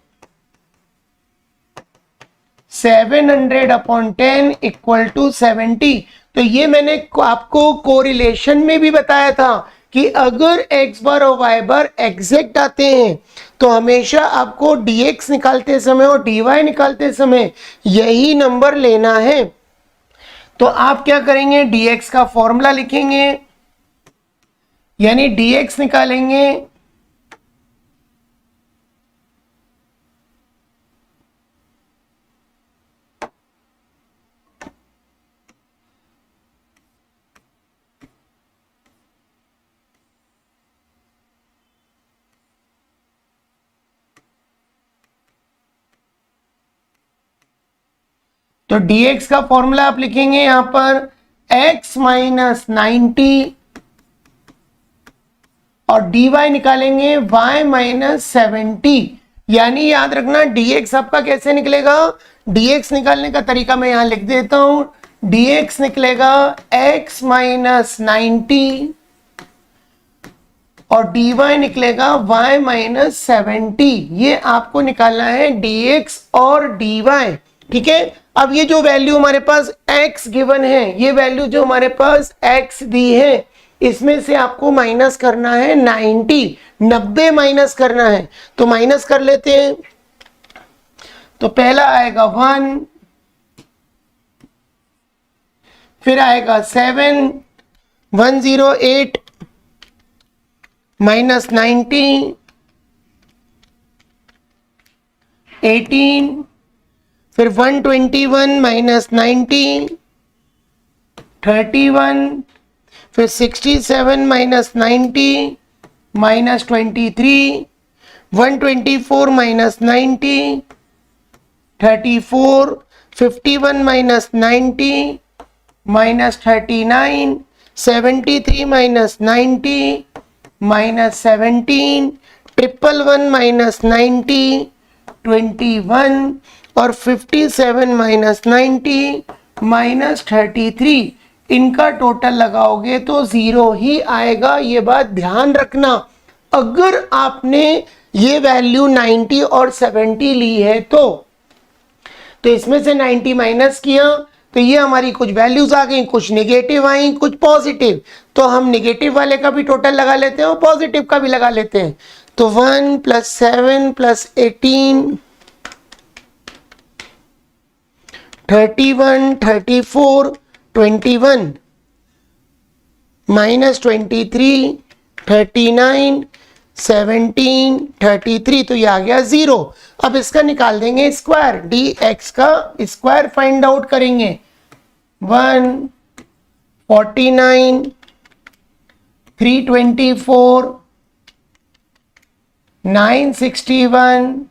700/10 इक्वल टू 70। तो ये मैंने आपको कोरिलेशन में भी बताया था कि अगर x बार और y बार एग्जैक्ट आते हैं तो हमेशा आपको dx निकालते समय और dy निकालते समय यही नंबर लेना है। तो आप क्या करेंगे, dx का फॉर्मूला लिखेंगे, यानी dx निकालेंगे तो dx का फॉर्मूला आप लिखेंगे यहां पर x माइनस 90 और dy निकालेंगे y माइनस 70। यानी याद रखना dx आपका कैसे निकलेगा, dx निकालने का तरीका मैं यहां लिख देता हूं। dx निकलेगा x माइनस 90 और dy निकलेगा y माइनस 70। ये आपको निकालना है dx और dy। ठीक है, अब ये जो वैल्यू हमारे पास x गिवन है, ये वैल्यू जो हमारे पास x दी है, इसमें से आपको माइनस करना है 90 माइनस करना है। तो माइनस कर लेते हैं। तो पहला आएगा 1, फिर आएगा 7, 108 माइनस 90, 18, फिर 121 माइनस 90, 31, फिर 67 minus 90 minus 23, 124 minus 90, 34, 51 minus 90 minus 39, 73 minus 90 minus 17, 111 minus 90, 21 और 57 माइनस 90 माइनस 33, इनका टोटल लगाओगे तो 0 ही आएगा। ये बात ध्यान रखना। अगर आपने ये वैल्यू 90 और 70 ली है तो इसमें से 90 माइनस किया तो ये हमारी कुछ वैल्यूज आ गई, कुछ नेगेटिव आई, कुछ पॉजिटिव। तो हम नेगेटिव वाले का भी टोटल लगा लेते हैं और पॉजिटिव का भी लगा लेते हैं। तो 1 + 7 + 18, 31, 34, 21 माइनस 23, 39, 17, 33, तो ये आ गया 0। अब इसका निकाल देंगे स्क्वायर, dx का स्क्वायर फाइंड आउट करेंगे। 149, 324, 961,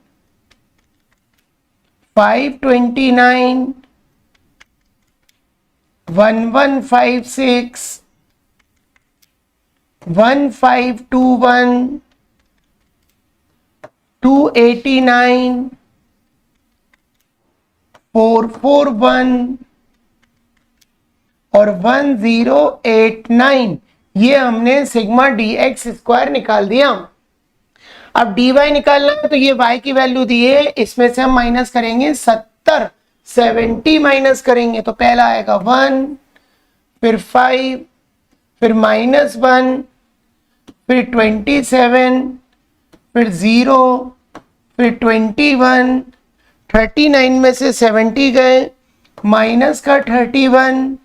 529, 1156, 1521, 289, 441 और 1089। ये हमने सिग्मा dx स्क्वायर निकाल दिया। अब dy निकालना है तो ये y की वैल्यू दी है, इसमें से हम माइनस करेंगे 70, 70 माइनस करेंगे तो पहला आएगा 1, फिर 5, फिर -1, फिर 27, फिर 0, फिर 21, 39 में से 70 गए, माइनस का 31,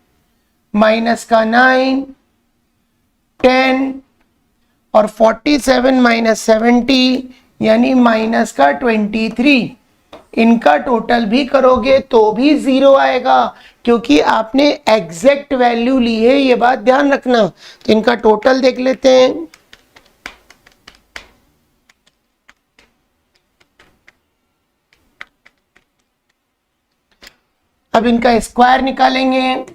माइनस का 9, 10 और 47 माइनस 70 यानी माइनस का 23। इनका टोटल भी करोगे तो भी 0 आएगा क्योंकि आपने एग्जैक्ट वैल्यू ली है, ये बात ध्यान रखना। तो इनका टोटल देख लेते हैं। अब इनका स्क्वायर निकालेंगे।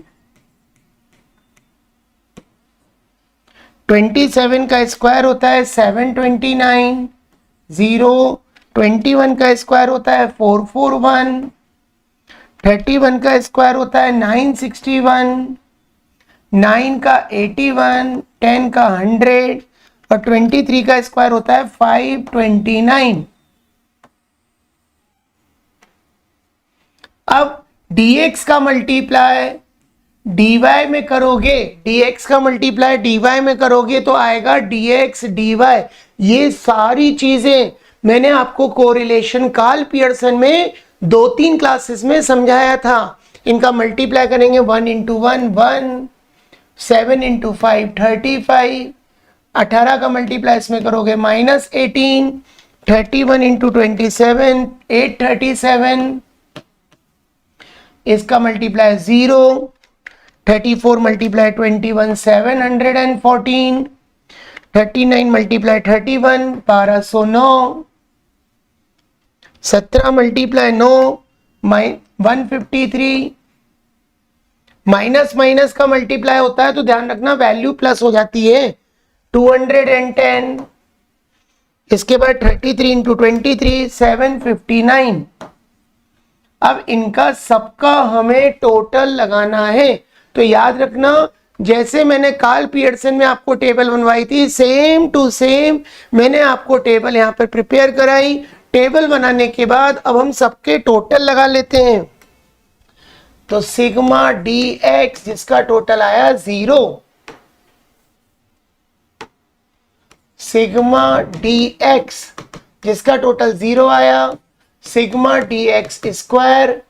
27 का स्क्वायर होता है 729, 0, 21 का स्क्वायर होता है 441, 31 का स्क्वायर होता है 961, 9 का 81, 10 का 100 और 23 का स्क्वायर होता है 529। अब dx का मल्टीप्लाई dy में करोगे, dx का मल्टीप्लाई dy में करोगे तो आएगा dx dy। ये सारी चीजें मैंने आपको कोरिलेशन कार्ल पियर्सन में 2-3 क्लासेस में समझाया था। इनका मल्टीप्लाई करेंगे 1 × 1 1, 7 × 5 35, 18 का मल्टीप्लाई इसमें करोगे -18, 31 × 27 837, इसका multiply 0, 34 multiply 21 714, 39 multiply 31 1209, 17 multiply 9 153। Minus minus का मल्टीप्लाई होता है तो ध्यान रखना वैल्यू प्लस हो जाती है 210। इसके बाद 33 × 23 759। अब इनका सबका हमें टोटल लगाना है। तो याद रखना जैसे मैंने कार्ल पियर्सन में आपको टेबल बनवाई थी सेम टू सेम मैंने आपको टेबल यहाँ पर प्रिपेयर कराई। टेबल बनाने के बाद अब हम सबके टोटल लगा लेते हैं। तो सिग्मा dx जिसका टोटल आया 0, सिग्मा dx जिसका टोटल 0 आया, सिग्मा dx स्क्वायर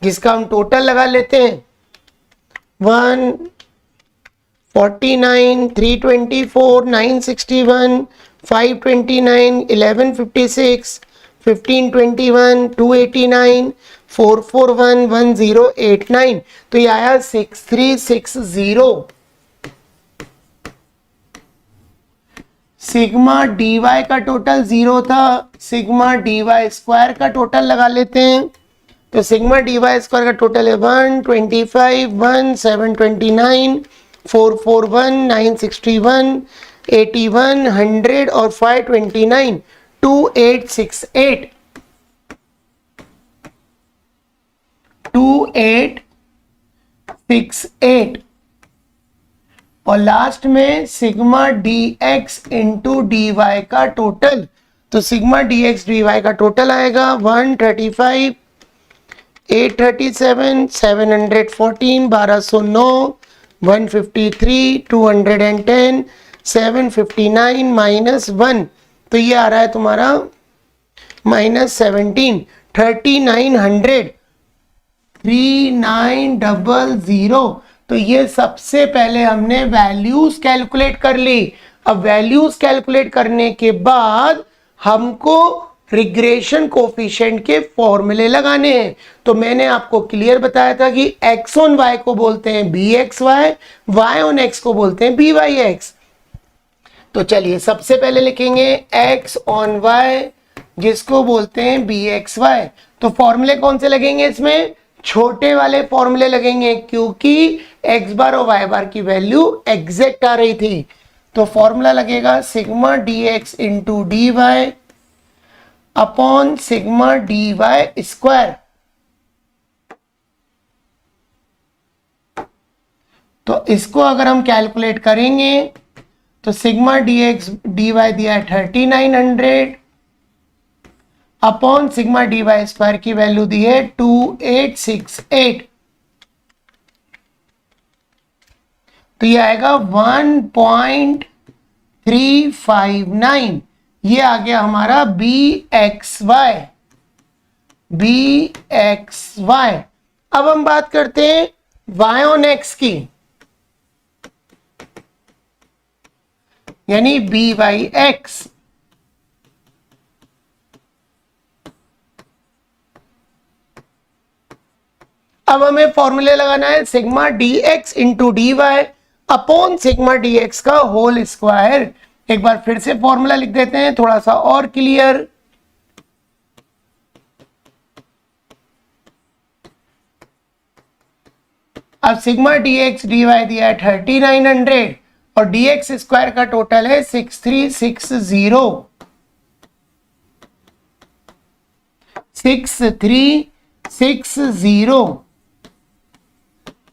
जिसका हम टोटल लगा लेते हैं 149, 324, 961, 529, 1156, 1521, 289, 441, 1089। तो ये आया 6360। सिग्मा डी वाई का टोटल 0 था, सिग्मा डी वाई स्क्वायर का टोटल लगा लेते हैं। तो सिग्मा डी वाई स्क्वायर का टोटल है 125, 1729, 441, 961, 81, 100 और 529, 2868, 2868 और लास्ट में sigma D X into D Y का टोटल। तो sigma D X D Y का टोटल आएगा 135, 837, 714, 1209, 153, 210, 759 -1। तो ये आ रहा है तुम्हारा -17, 3900, 3900। तो ये सबसे पहले हमने वैल्यूज कैलकुलेट कर ली। अब वैल्यूज कैलकुलेट करने के बाद हमको रिग्रेशन कोफिशिएंट के फॉर्मूले लगाने हैं। तो मैंने आपको क्लियर बताया था कि x ऑन y को बोलते हैं bxy, y ऑन x को बोलते हैं byx। तो चलिए सबसे पहले लिखेंगे x ऑन y जिसको बोलते हैं bxy। तो फॉर्मूले कौन से लगेंगे इसमें? छोटे वाले फॉर्मूले लगेंगे, क्योंकि x बार और y बार की वैल्यू एग्जैक्ट आ रही थी। तो फॉर्मूला लगेगा sigma dx into D Y upon sigma D Y square. तो इसको अगर हम कैलकुलेट करेंगे तो sigma D X D Y दिया है 3900 upon sigma D Y square की वैल्यू दी है 2868। तो ये आएगा 1.359। ये आ गया हमारा bxy, bxy। अब हम बात करते हैं y ऑन x की, यानी byx। अब हमें फॉर्मूले लगाना है sigma D X into D Y upon sigma D X का होल स्क्वायर। एक बार फिर से फॉर्मूला लिख देते हैं थोड़ा सा और क्लियर। अब sigma D X D Y दिया है 3900 और डी एक्स स्क्वायर का टोटल है 6360, 6360।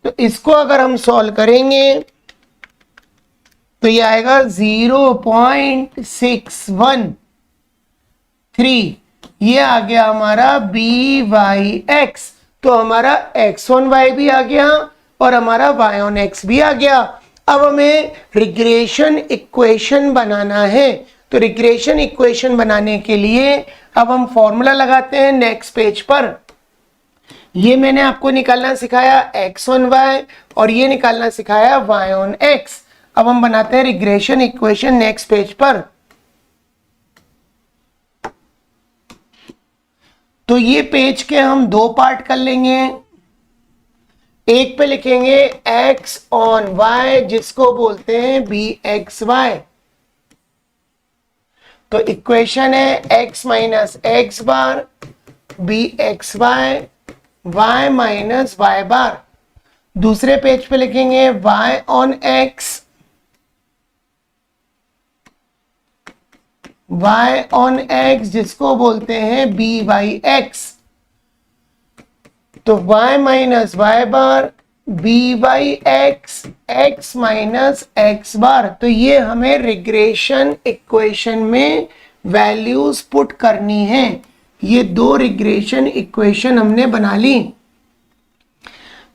तो इसको अगर हम सॉल्व करेंगे तो ये आएगा 0.613। ये आ गया हमारा बी वाई एक्स। तो हमारा एक्स ऑन वाई भी आ गया और हमारा वाई ऑन एक्स भी आ गया। अब हमें रिग्रेशन इक्वेशन बनाना है। तो रिग्रेशन इक्वेशन बनाने के लिए अब हम फॉर्मूला लगाते हैं नेक्स्ट पेज पर। ये मैंने आपको निकालना सिखाया x ऑन y और ये निकालना सिखाया y ऑन x। अब हम बनाते हैं रिग्रेशन इक्वेशन नेक्स्ट पेज पर। तो ये पेज के हम दो पार्ट कर लेंगे। एक पे लिखेंगे x ऑन y जिसको बोलते हैं bxy। तो इक्वेशन है x minus X bar bxy y minus Y बार। दूसरे पेज पे लिखेंगे y on x, y on x जिसको बोलते हैं byx। तो y माइनस वाई बार byx x माइनस x बार। तो ये हमें रिग्रेशन इक्वेशन में वैल्यूज पुट करनी है। ये दो रिग्रेशन इक्वेशन हमने बना ली।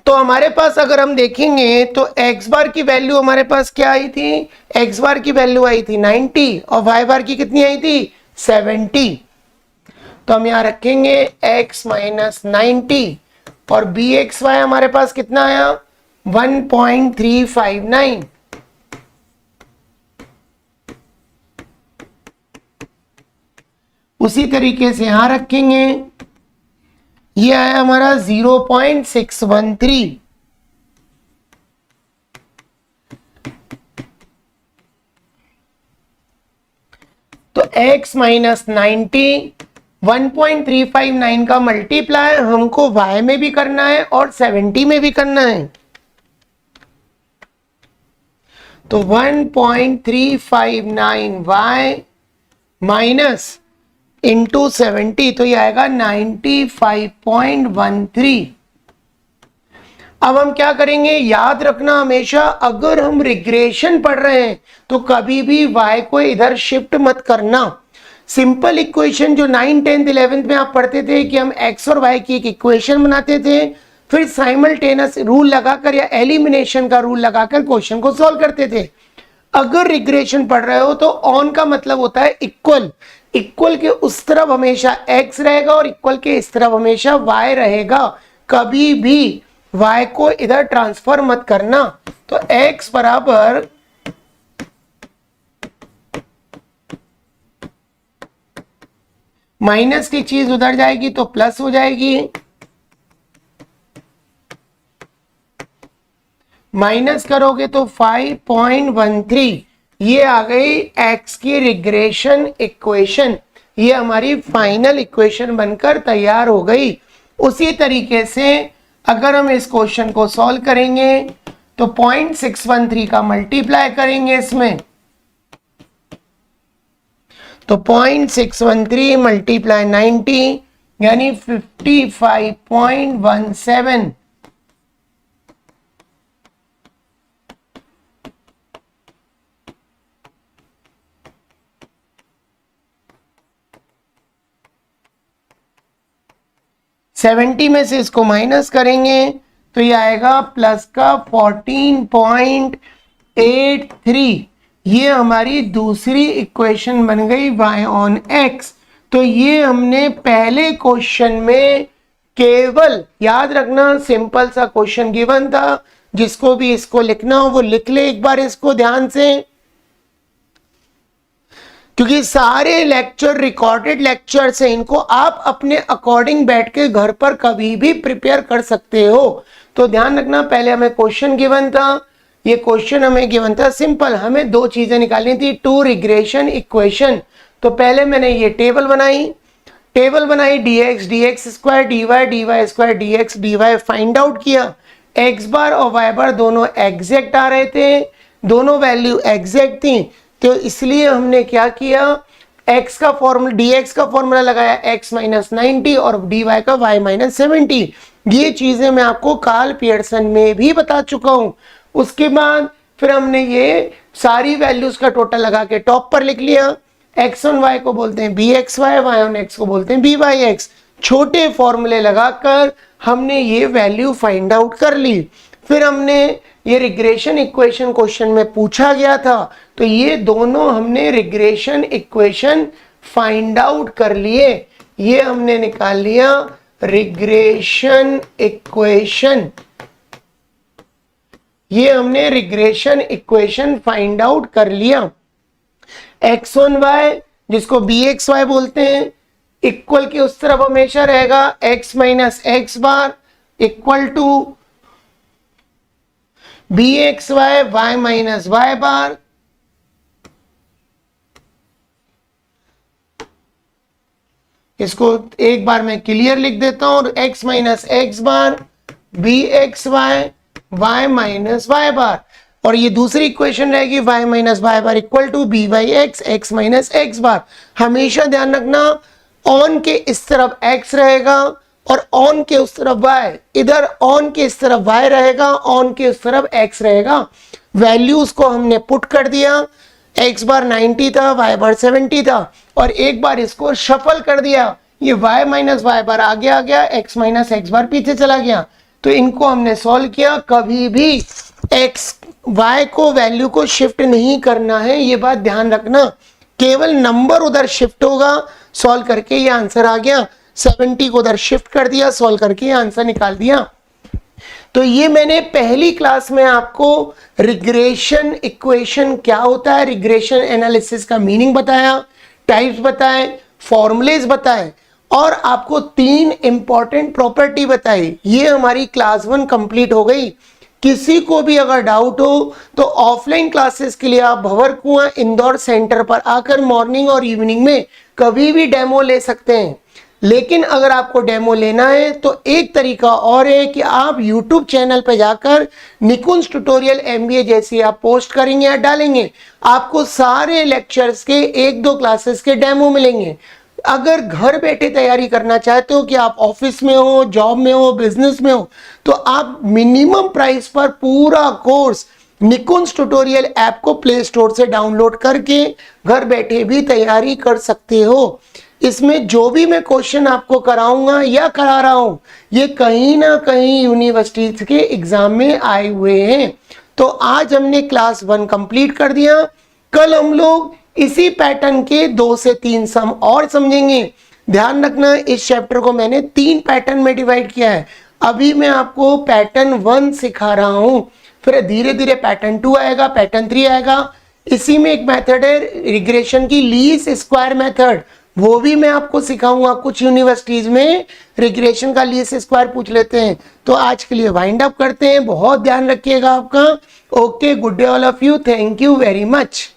तो हमारे पास अगर हम देखेंगे तो x बार की वैल्यू हमारे पास क्या आई थी? x बार की वैल्यू आई थी 90 और y बार की कितनी आई थी? 70। तो हम यहां रखेंगे x माइनस 90 और bxy हमारे पास कितना आया? 1.359। उसी तरीके से यहां रखेंगे, ये आया हमारा 0.613। तो x माइनस 90, 1.359 का मल्टीप्लाई हमको y में भी करना है और 70 में भी करना है। तो 1.359y माइनस इंटू 70, तो ये आएगा 95.13। अब हम क्या करेंगे, याद रखना हमेशा अगर हम रिग्रेशन पढ़ रहे हैं तो कभी भी y को इधर शिफ्ट मत करना। सिंपल इक्वेशन जो 9, 10th, 11th में आप पढ़ते थे कि हम x और y की एक इक्वेशन बनाते थे, फिर साइमल्टेनियस रूल लगाकर या एलिमिनेशन का रूल लगाकर क्वेश्चन को सॉल्व करते थे। अगर रिग्रेशन पढ़ रहे हो तो ऑन का मतलब होता है इक्वल, इक्वल के उस तरफ हमेशा x रहेगा और इक्वल के इस तरफ हमेशा y रहेगा। कभी भी y को इधर ट्रांसफर मत करना। तो x बराबर माइनस की चीज उधर जाएगी तो प्लस हो जाएगी, माइनस करोगे तो 5.13, ये आ गई x की रिग्रेशन इक्वेशन। ये हमारी फाइनल इक्वेशन बनकर तैयार हो गई। उसी तरीके से अगर हम इस क्वेश्चन को सॉल्व करेंगे तो 0.613 का मल्टीप्लाई करेंगे इसमें, तो 0.613 मल्टीप्लाई 90 यानी 55.17। सेवेंटी में से इसको माइनस करेंगे तो ये आएगा प्लस का 14.83। ये हमारी दूसरी इक्वेशन बन गई y ऑन x। तो ये हमने पहले क्वेश्चन में केवल, याद रखना सिंपल सा क्वेश्चन गिवन था, जिसको भी इसको लिखना हो वो लिख ले एक बार इसको ध्यान से, क्योंकि सारे लेक्चर रिकॉर्डेड लेक्चर्स हैं, इनको आप अपने अकॉर्डिंग बैठ के घर पर कभी भी प्रिपेयर कर सकते हो। तो ध्यान रखना, पहले हमें क्वेश्चन गिवन था, ये क्वेश्चन हमें गिवन था सिंपल, हमें दो चीजें निकालनी थी, टू रिग्रेशन इक्वेशन। तो पहले मैंने ये टेबल बनाई dx dx square dy square dx dy find out किया। x बार और y बार दोनों एग्जैक्ट आ रहे थे, दोनों वैल्यू एग्जैक्ट थी, तो इसलिए हमने क्या किया, x का फॉर्मूला dx का फॉर्मूला लगाया x माइनस 90 और dy का y माइनस 70। ये चीजें मैं आपको कार्ल पियर्सन में भी बता चुका हूं। उसके बाद फिर हमने ये सारी वैल्यूज का टोटल लगा के टॉप पर लिख लिया। x ऑन y को बोलते हैं bxy, y ऑन x को बोलते हैं byx। छोटे फॉर्मूले लगाकर हमने ये वैल्यू फाइंड आउट कर ली। फिर हमने ये रिग्रेशन इक्वेशन क्वेश्चन में पूछा गया था, तो ये दोनों हमने रिग्रेशन इक्वेशन फाइंड आउट कर लिए। ये हमने निकाल लिया रिग्रेशन इक्वेशन, ये हमने रिग्रेशन इक्वेशन फाइंड आउट कर लिया। x ऑन y जिसको bxy बोलते हैं, इक्वल के उस तरफ हमेशा रहेगा x minus X bar equal to bxy y minus y bar. इसको एक बार मैं क्लियर लिख देता हूं, x minus X bar bxy y minus y bar, और ये दूसरी इक्वेशन रहेगी y minus y bar equal to b by X, x minus X bar. हमेशा ध्यान रखना ऑन के इस तरफ x रहेगा और ऑन के उस तरफ y, इधर ऑन के इस तरफ y रहेगा, ऑन के उस तरफ x रहेगा। वैल्यूज को हमने पुट कर दिया, x बार 90 था, y बार 70 था, और एक बार इसको शफल कर दिया, ये y माइनस y बार आगे आ गया, x माइनस एक्स बार पीछे चला गया। तो इनको हमने सॉल्व किया। कभी भी x y को वैल्यू को शिफ्ट नहीं करना है, ये बात ध्यान रखना, केवल नंबर उधर शिफ्ट होगा। सॉल्व करके ये आंसर आ गया, 70 को उधर शिफ्ट कर दिया, सॉल्व करके ये आंसर निकाल दिया। तो ये मैंने पहली क्लास में आपको रिग्रेशन इक्वेशन क्या होता है, रिग्रेशन एनालिसिस का मीनिंग बताया, टाइप्स बताए, फॉर्मूलेज बताए, और आपको 3 इंपॉर्टेंट प्रॉपर्टी बताई। ये हमारी क्लास 1 कंप्लीट हो गई। किसी को भी अगर डाउट हो तो ऑफलाइन क्लासेस के लिए आप भंवरकुआं इंदौर सेंटर पर आकर मॉर्निंग और इवनिंग में कभी भी डेमो ले सकते हैं। लेकिन अगर आपको डेमो लेना है तो एक तरीका और है कि आप YouTube चैनल पर जाकर निकुंज ट्यूटोरियल MBA जैसी आप पोस्ट करेंगे या डालेंगे, आपको सारे लेक्चर्स के 1-2 क्लासेस के डेमो मिलेंगे। अगर घर बैठे तैयारी करना चाहते हो कि आप ऑफिस में हो, जॉब में हो, बिजनेस में हो, तो आप मिनिमम प्राइस पर पूरा कोर्स निकुंज ट्यूटोरियल ऐप को प्ले स्टोर से डाउनलोड करके घर बैठे भी तैयारी कर सकते हो। इसमें जो भी मैं क्वेश्चन आपको कराऊंगा या करा रहा हूं, ये कहीं ना कहीं यूनिवर्सिटीज के एग्जाम में आए हुए हैं। तो आज हमने क्लास 1 कंप्लीट कर दिया। कल हम लोग इसी पैटर्न के 2 से 3 सम और समझेंगे। ध्यान रखना, इस चैप्टर को मैंने 3 पैटर्न में डिवाइड किया है। अभी मैं आपको पैटर्न 1 सिखा रहा हूं, फिर धीरे धीरे पैटर्न 2 आएगा, पैटर्न 3 आएगा। इसी में एक मेथड है रिग्रेशन की लीस्ट स्क्वायर मेथड, वो भी मैं आपको सिखाऊंगा। कुछ यूनिवर्सिटीज में रिग्रेशन का लीस्ट स्क्वायर पूछ लेते हैं। तो आज के लिए वाइंड अप करते हैं। बहुत ध्यान रखिएगा आपका। Okay, good day all of you, thank you very much.